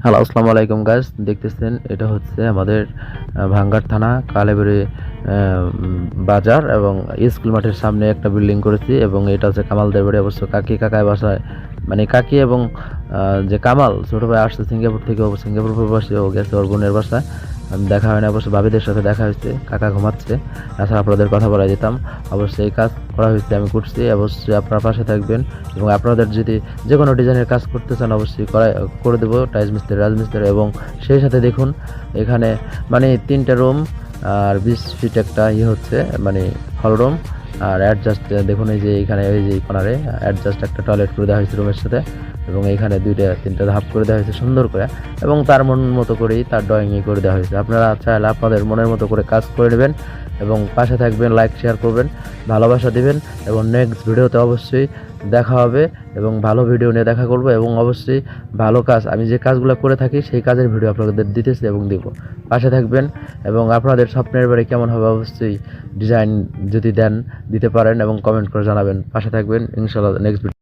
Hello, আসসালামু আলাইকুম guys. দেখতেছেন এটা হচ্ছে আমাদের ভাঙ্গার থানা কালেবেড়ি বাজার এবং স্কুল মাঠের সামনে একটা বিল্ডিং করেছি এবং এটা হচ্ছে কামালদের বাড়ি। অবশ্য কাকি কাকায় বাসায় মানে কাকি এবং যে কামাল ছোট ভাই আসছে সিঙ্গাপুর থেকে, ও সিঙ্গাপুর প্রবাসী, ও গেছে ওর বোনের বাসায়। দেখা হয় না, অবশ্য ভাবিদের সাথে দেখা হয়েছে, কাকা ঘুমাচ্ছে। তাছাড়া আপনাদের কথা বলা যেতাম, অবশ্যই এই কাজ করা হয়েছে, আমি করছি। অবশ্যই আপনার পাশে থাকবেন এবং আপনাদের যদি যে কোনো ডিজাইনের কাজ করতে চান অবশ্যই করে দেবো, টাইলস মিস্ত্রি, রাজমিস্ত্রি। এবং সেই সাথে দেখুন এখানে মানে 3টা রুম আর 20 ফিট একটা হচ্ছে মানে হল রুম। আর অ্যাডজাস্ট দেখুন, এই যে এখানে এই যে কর্নারে অ্যাডজাস্ট একটা টয়লেট করে দেওয়া হয়েছে রুমের সাথে, এবং এইখানে 2-3টা ধাপ করে দেওয়া হয়েছে সুন্দর করে, এবং তার মন মতো করেই তার ড্রয়িংয়ে করে দেওয়া হয়েছে। আপনারা চাইলে আপনাদের মনের মতো করে কাজ করে নেবেন এবং পাশে থাকবেন, লাইক শেয়ার করবেন, ভালোবাসা দিবেন। এবং নেক্সট ভিডিওতে অবশ্যই দেখা হবে এবং ভালো ভিডিও নিয়ে দেখা করব, এবং অবশ্যই ভালো কাজ, আমি যে কাজগুলো করে থাকি সেই কাজের ভিডিও আপনাদের দিতেছি এবং দিব। পাশে থাকবেন এবং আপনাদের স্বপ্নের বাড়ি কেমন হবে অবশ্যই ডিজাইন যদি দিতে পারেন এবং কমেন্ট করে জানাবেন। পাশে থাকবেন, ইনশাআল্লাহ নেক্সট ভিডিও